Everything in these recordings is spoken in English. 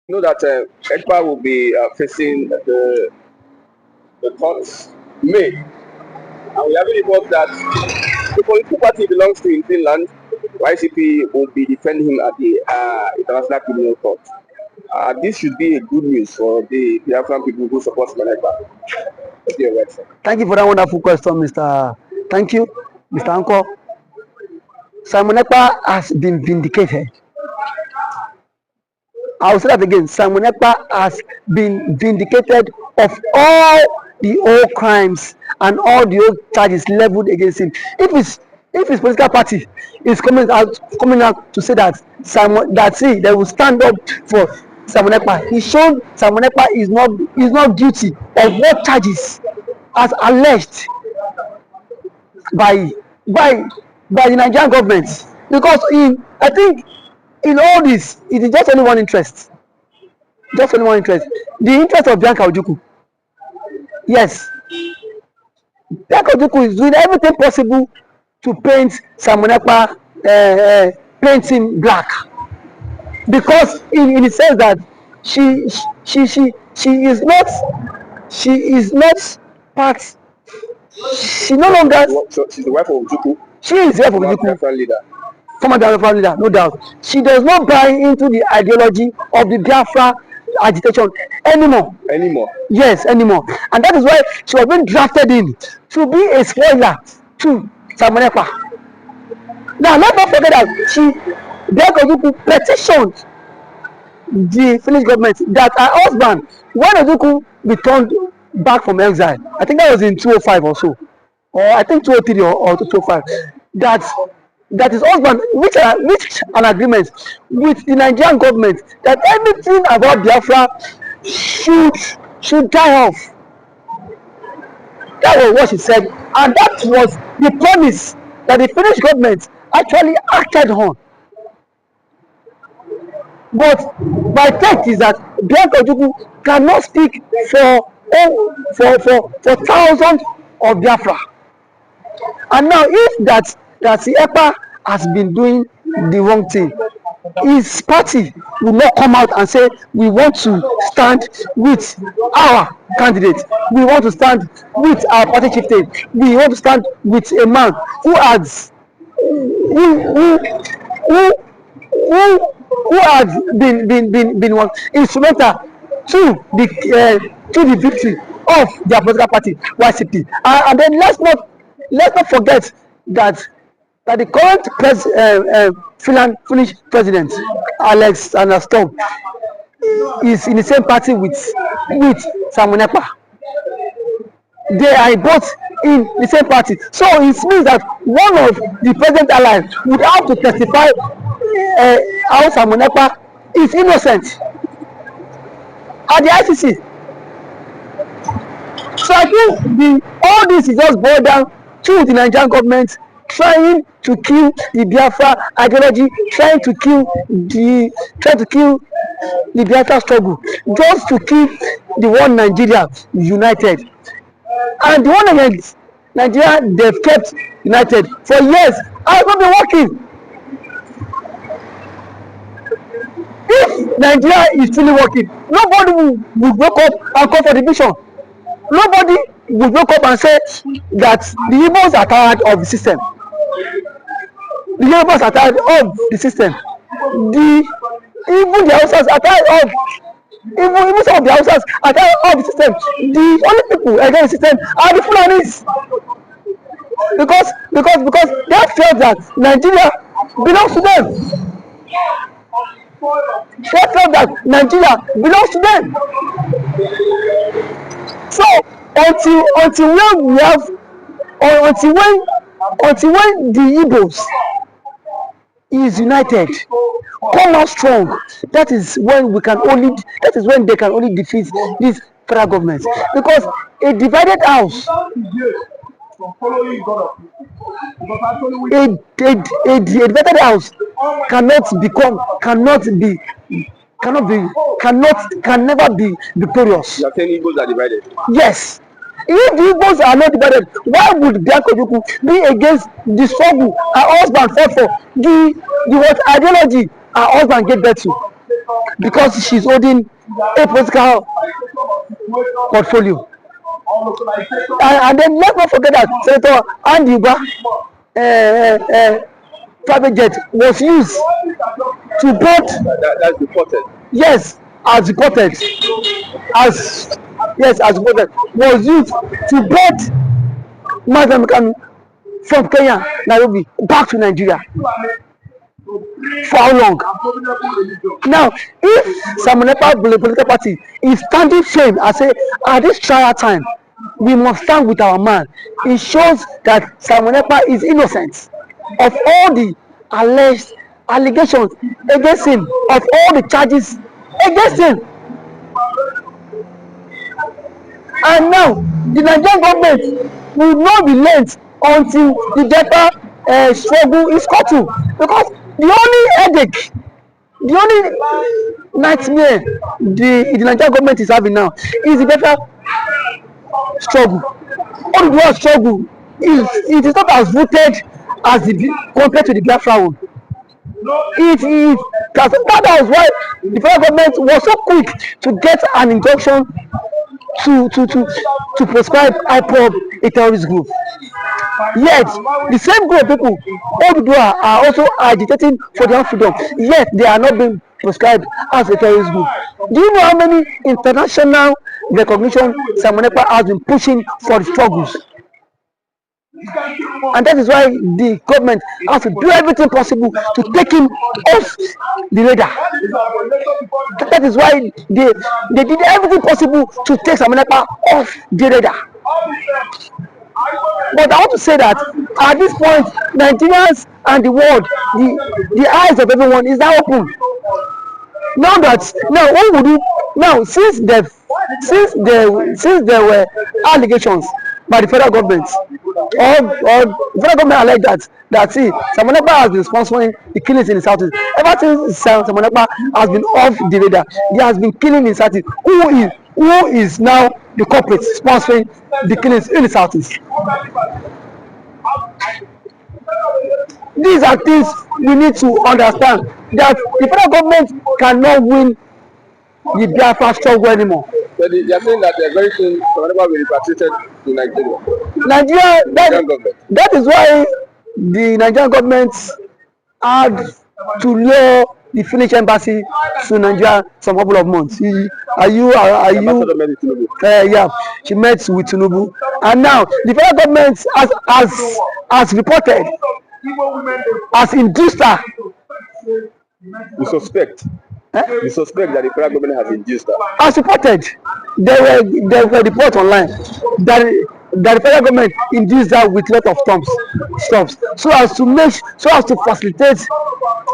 know that Ekpa will be facing the courts May, and we have reports that the political party belongs to in Finland. YCP will be defending him at the International Criminal Court. This should be a good news for the Biafran people who support Simon Ekpa. Thank you for that wonderful question, Mr. Thank you, Mr. Uncle. Simon Ekpa has been vindicated. I will say that again. Simon Ekpa has been vindicated of all the old crimes and all the old charges leveled against him. If his political party is coming out to say that they will stand up for Simon Ekpa, he showed Simon Ekpa is not guilty of what charges as alleged by the Nigerian government, because I think in all this it is just only one interest. Just only one interest. The interest of Bianca Ojukwu. Yes. Bianca Ojukwu is doing everything possible to paint Simon Ekpa, paint him black. Because in the sense that she is not part. She no longer. So she's the wife of Ojukwu. She is the wife of Ojukwu. Former Biafra leader, no doubt. She does not buy into the ideology of the Biafra agitation anymore. Yes, anymore. And that is why she was being drafted in to be a spoiler to Simon Ekpa. Now, let's not forget that Bianca Ojukwu petitioned the Finnish government that her husband, when Ojukwu returned back from exile, I think that was in 2005 or so, or I think 2003 or 2005, that his husband reached an agreement with the Nigerian government that everything about Biafra should die off. That was what she said, and that was the promise that the Finnish government actually acted on. But my fact is that Bianca Ojukwu cannot speak for thousands of Biafra. And now, if that Ekpa has been doing the wrong thing, his party will not come out and say, we want to stand with our candidate, we want to stand with our party chieftain, we want to stand with a man who has been instrumental to the victory of their political party, YCP. And then let's not forget that the current Finnish president, Alexander Stubb, is in the same party with Simon Ekpa. They are both in the same party. So it means that one of the president allies would have to testify how Simon Ekpa is innocent at the ICC. So I think all this is just boiled down to the Nigerian government trying to kill the Biafra ideology, trying to kill the Biafra struggle, just to keep the one Nigeria united. And the one Nigeria they've kept united for years has not been working. If Nigeria is truly working, nobody will wake up and call for division. Nobody will wake up and say that the Igbos are tired of the system. The Yorubas are tired of the system. Even the Hausas are tired of. Even some of the Hausas are tired of the system. The only people against the system are the Fulanis. Because they felt that Nigeria belongs to them. They felt that Nigeria belongs to them. So until when the Igbos is united, come out strong, that is when they can only defeat this federal government. Because a divided house, a divided house can never be victorious. You are saying Igbos are divided? Yes. If the Igbos are not divided, why would Bianca Ojukwu be against the struggle her husband fought for, the what ideology her husband gave birth to? because she's holding a political portfolio. And then let's not forget that Senator Andy private jet was used to board. That's reported. Yes, as reported, as reported, was used to board Nnamdi Kanu from Kenya, Nairobi, back to Nigeria. For how long? Now, if Simon Ekpa political party is standing firm and say at this trial time we must stand with our man, it shows that Simon Ekpa is innocent of all the alleged allegations against him, of all the charges against him. And now the Nigerian government will not relent until the data struggle is settled, because the only headache, the only nightmare the Nigerian government is having now is the data struggle. All the world struggle it is not as voted as compared to the Biafra one. It is that was why the federal government was so quick to get an injunction to prescribe IPOB a terrorist group. Yet the same group of people, all are also agitating for their freedom. Yet they are not being prescribed as a terrorist group. Do you know how many international recognition Simon Ekpa has been pushing for the struggles? And that is why the government has to do everything possible to take him off the radar. That is why they did everything possible to take Simon Ekpa off the radar. But I want to say that at this point, Nigerians and the world, the eyes of everyone is now open. What would you now, since there were allegations by the federal government, or the federal government alleged that see, Simon Ekpa has been sponsoring the killings in the southeast. Ever since Simon Ekpa has been off the radar, there has been killing in the southeast. Who is now the corporate sponsoring the killings in the southeast? These are things we need to understand, that the federal government cannot win the Biafra struggle anymore. So they are saying that they are very soon Simon Ekpa will be repatriated to Nigeria. That is why the Nigerian government had to lure the Finnish embassy to Nigeria some couple of months. Yeah, she met with Tinubu, and now the federal government has reported, has induced her. We suspect. We suspect that the federal government has induced her. As reported, there were reports online that the federal government induced her with lot of stops, so as to facilitate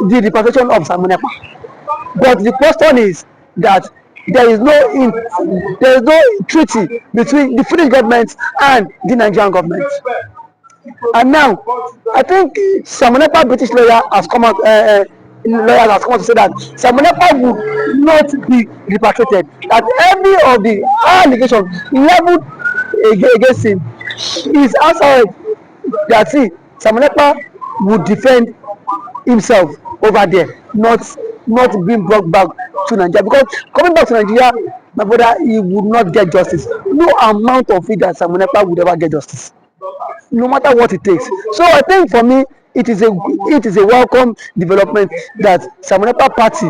the deportation of Simon Ekpa. But the question is that there is no treaty between the Finnish government and the Nigerian government. And now, I think Simon Ekpa British lawyer has come out. Lawyers has come out to say that Simon Ekpa would not be repatriated. That every of the allegations leveled against him is outside. That see, Simon Ekpa would defend himself over there, not being brought back to Nigeria, because coming back to Nigeria, my brother, he would not get justice. No amount of it that Simon Ekpa would ever get justice, no matter what it takes. So I think for me, it is a welcome development that Simon Ekpa party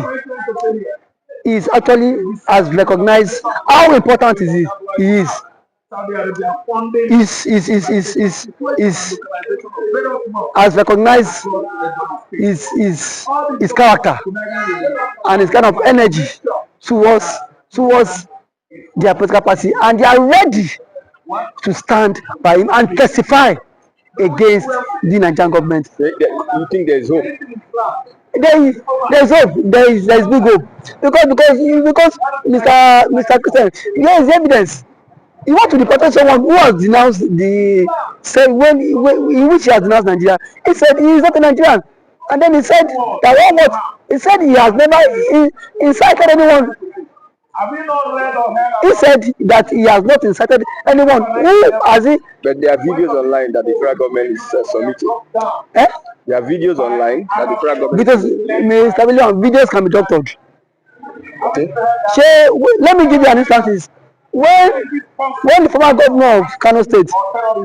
is actually has recognized how important he is. Has recognized his character and his kind of energy towards their political party, and they are ready to stand by him and testify against the Nigerian government. You think there is hope? There is hope. There is big hope, because Mr. Christian, there is evidence. You want to deport someone who has denounced when in which he has denounced Nigeria. He said he is not a Nigerian, and then he said that he said he has never incited anyone. He said that he has not incited anyone. Who has he? But there are videos online that the federal government is submitting. There are videos online that the federal government. Because Mr. William, videos can be doctored. Okay. Let me give you an instance. When the former governor of Kanu State,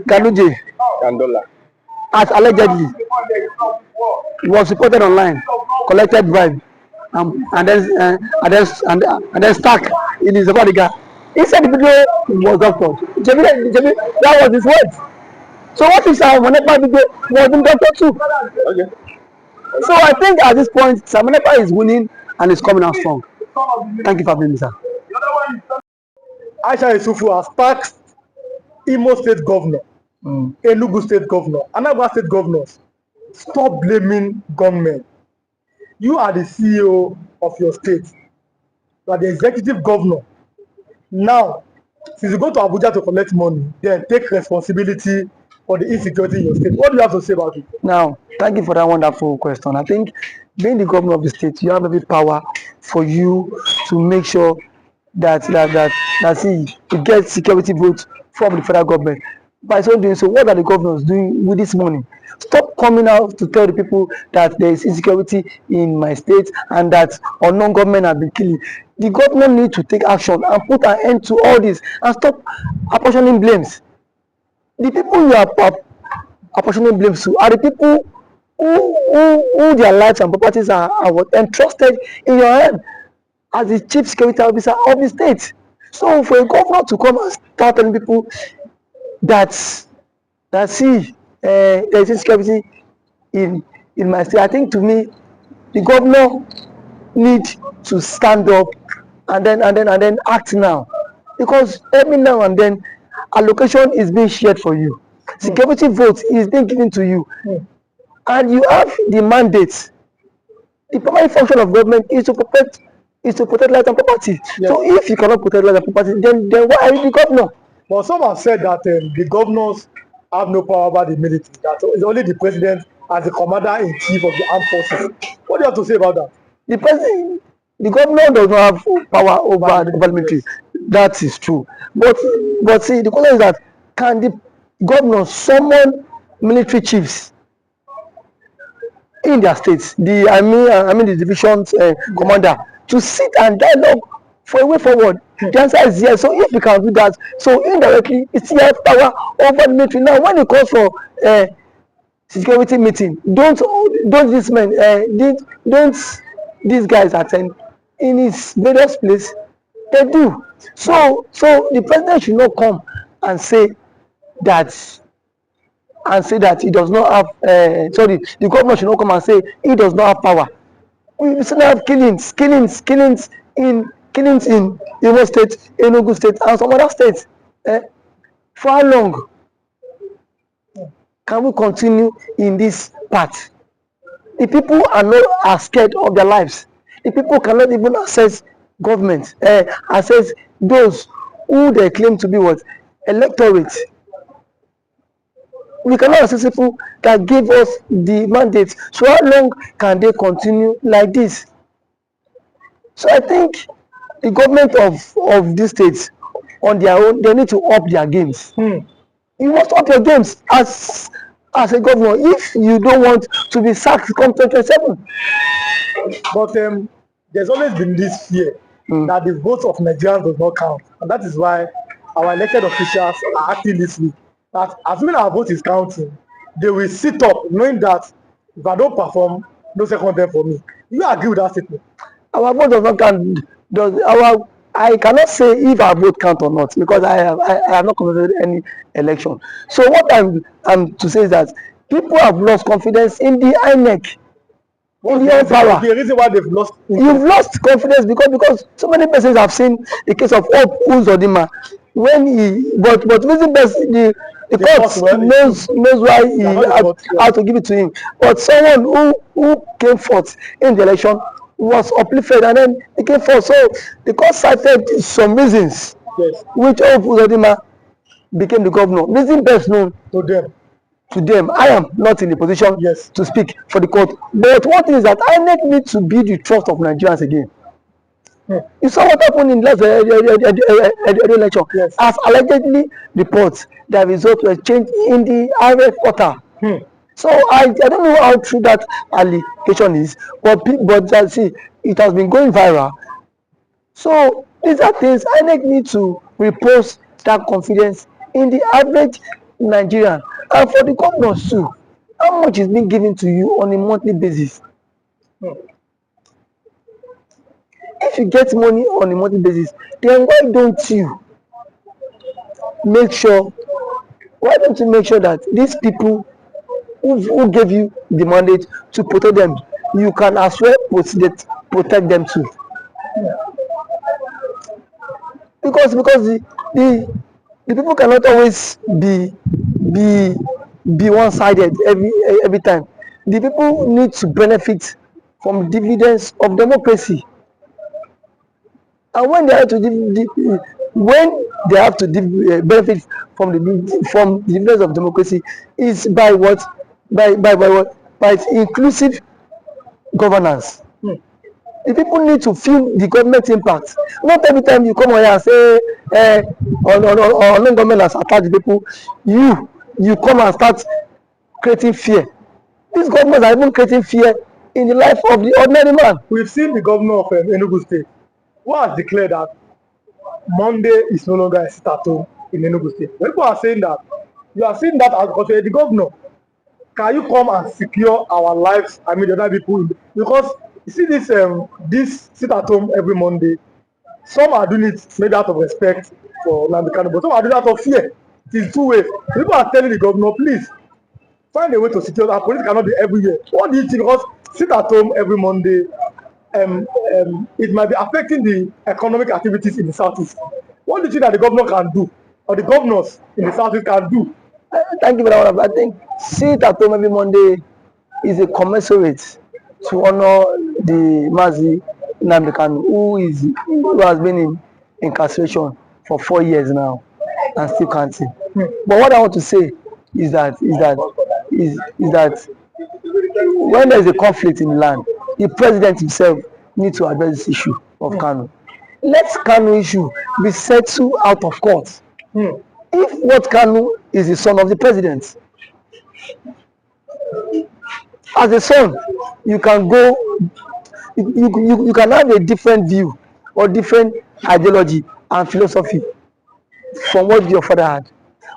Kanu Kandola. as allegedly was reported online, collected bribe, and then stuck in his bodyguard. He said the video was doctor. That was his words. So what if Simon Ekpa video was in doctor too? Okay. So I think at this point, Simon Ekpa is winning and is coming out strong. Thank you for having me, sir. Aisha Yusufu has taxed Imo State Governor, Enugu State Governor, Anambra State Governors. Stop blaming gunmen. You are the CEO of your state. You are the executive governor. Now, since you go to Abuja to collect money, then take responsibility for the insecurity in your state. What do you have to say about it? Now, thank you for that wonderful question. I think being the governor of the state, you have every power for you to make sure that you get security votes from the federal government. By so doing so, what are the governors doing with this money? Stop coming out to tell the people that there is insecurity in my state and that unknown government have been killing. The government need to take action and put an end to all this and stop apportioning blames. The people you are apportioning blames to are the people who their lives and properties are entrusted in your hand as the chief security officer of the state. So for a governor to come and start telling people that see there is insecurity in my state, I think to me the governor need to stand up and then act now, because every now and then allocation is being shared for you, security vote is being given to you, and you have the mandate. The primary function of government is to protect life and property. Yes. So if you cannot protect life and property, then why are you the governor? But some have said that the governors have no power over the military. That it's only the president as the commander-in-chief of the armed forces. What do you have to say about that? The governor does not have power over the military. That is true. But see, the question is that can the governor summon military chiefs in their states, I mean the division's commander, to sit and dialogue for a way forward? The answer is yes. So if we can do that, so indirectly it still has power over the military. Now when it comes for security meeting, don't these guys attend in his various place? They do. So the president should not come and say that he does not have the governor should not come and say he does not have power. We still have killings in Imo State, Enugu State, and some other states. For how long can we continue in this path? The people are scared of their lives. The people cannot even access government, access those who they claim to be what? Electorate. We cannot access people that give us the mandate. So how long can they continue like this? So I think the government of these states on their own, they need to up their games. You must up your games as a governor if you don't want to be sacked come 2027. But there's always been this fear that the votes of Nigerians does not count, and that is why our elected officials are acting this week. That as soon as our vote is counting, they will sit up knowing that if I don't perform, no second term for me. You agree with that statement? Our vote does not count. I cannot say if our vote count or not, because I have not conducted any election. So what I'm to say is that people have lost confidence in the INEC. In the power. The reason why they've lost. You've lost confidence because so many persons have seen the case of Hope Uzodinma when but reason best the court knows why he had to give it to him. But someone who came forth in the election was uplifted and then he came forth. So the court cited some reasons which Hope Uzodinma became the governor. Reason best known to them. I am not in the position to speak for the court. But one thing is that INEC needs to be the trust of Nigerians again. You saw what happened in the last election. As allegedly reports, the results were changed in the IRF portal. So I don't know how true that allegation is, but see, it has been going viral. So these are things INEC need to repose that confidence in the average Nigerian, and for the governors too. How much is being given to you on a monthly basis? If you get money on a monthly basis, then make sure why don't you make sure that these people who gave you the mandate to protect them, you can as well protect them too? Because the people cannot always be be one-sided every time. The people need to benefit from dividends of democracy, and when they have to benefit from the dividends of democracy is by what? By what? By inclusive governance. The people need to feel the government impact. Not every time you come on here and say on government has attacked the people, you come and start creating fear. These governments are even creating fear in the life of the ordinary man. We've seen the governor of Enugu State who has declared that Monday is no longer a sit-at-home in Enugu State. When people are saying that, you are saying that as because you're the governor. Can you come and secure our lives? I mean, the other people, because you see this sit-at-home every Monday. Some are doing it maybe out of respect for Nnamdi Kanu, but some are doing it out of fear. It is two ways. People are telling the governor, please find a way to secure. Our police cannot be everywhere. What do you think? Because sit at home every Monday, it might be affecting the economic activities in the southeast. What do you think that the governor can do, or the governors in the southeast can do? Thank you for that one. I think sit at home every Monday is a commensurate to honor the Mazi Nnamdi Kanu, who has been in incarceration for 4 years now and still counting. But what I want to say is that when there is a conflict in the land, the president himself needs to address this issue of Kanu. Let Kanu issue be settled out of court. If what Kanu is the son of the president, as a son, you can go, you can have a different view or different ideology and philosophy from what your father had.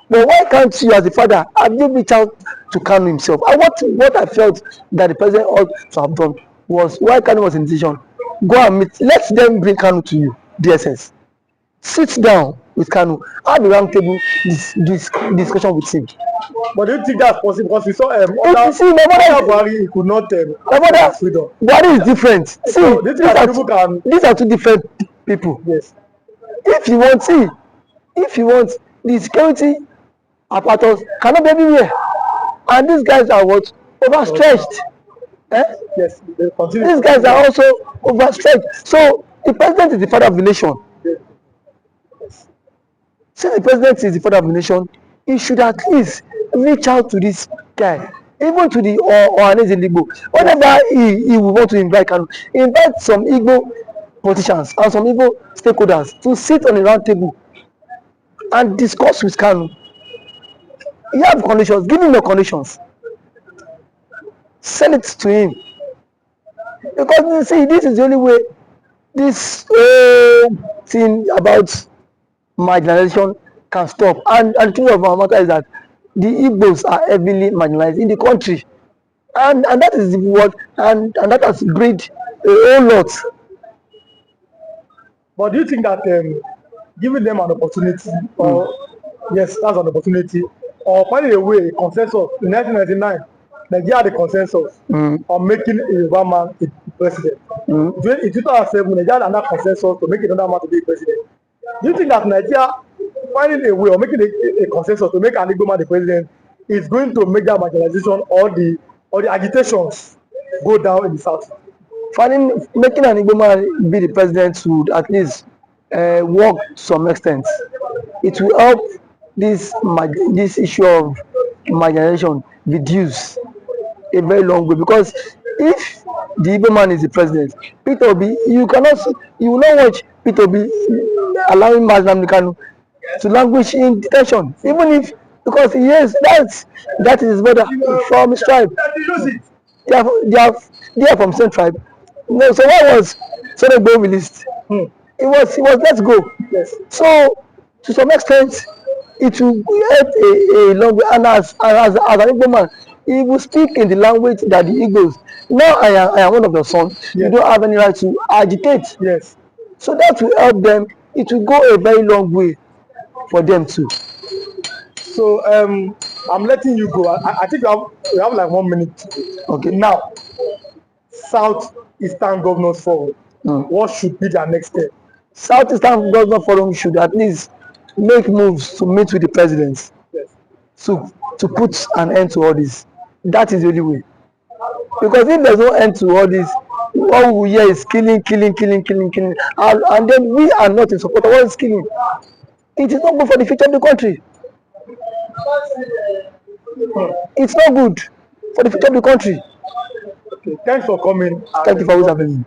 But why can't you, as a father, have you reached out to Kanu himself? And what I felt that the president ought to have done was, why Kanu was in decision, go and meet, let them bring Kanu to you, DSS. Sit down with Kanu, have a round table discussion with him. But do you think that's possible? Because we saw Buhari could not freedom. Buhari is different. See, so these are two different people. Yes. If you want the security apparatus cannot be everywhere, and these guys are what? Overstretched. Yes. These guys are also overstretched. So the president is the father of the nation. Yes. Since the president is the father of the nation, he should at least reach out to this guy, even to the Ohanes in Igbo. Whenever he will want to invite some Igbo politicians and some Igbo stakeholders to sit on a round table and discuss with Kanu. You have conditions, give him the conditions. Send it to him. Because you see, this is the only way this thing about marginalization can stop. And the truth of our matter is that the Igbos are heavily marginalized in the country. And that is what, and that has breed a whole lot. But do you think that giving them an opportunity, or yes, that's an opportunity, or finding a way, consensus in 1999, Nigeria had a consensus on making a Yoruba man a president. In 2007, Nigeria had another consensus to make another man to be a president. Do you think that Nigeria finding a way or making a consensus to make an Igbo man the president is going to make that marginalization or the agitations go down in the south? Making an Igbo man be the president would at least work to some extent. It will help this issue of marginalization reduce a very long way, because if the Igbo man is the president, Peter Obi, you will not watch Peter Obi allowing Nnamdi Kanu to languish in detention, even if, because yes, that is his brother from his tribe. They are from same tribe. No, so why was Sonegbo released? It was let's go. Yes. So to some extent, it will help a long way. And as an Igbo man, he will speak in the language that the Igbos. Now I am one of your sons. Yes. You don't have any right to agitate. Yes. So that will help them. It will go a very long way for them too. So I'm letting you go. I think we have like 1 minute. Okay. Now, South Eastern Governors Forum. What should be their next step? Southeastern Governor Forum should at least make moves to meet with the presidents. Yes. To put an end to all this. That is the only way. Because if there's no end to all this, all we hear is killing, and then we are not in support of all this killing. It is not good for the future of the country. It's not good for the future of the country. Okay. Thanks for coming. Thank you for always having me.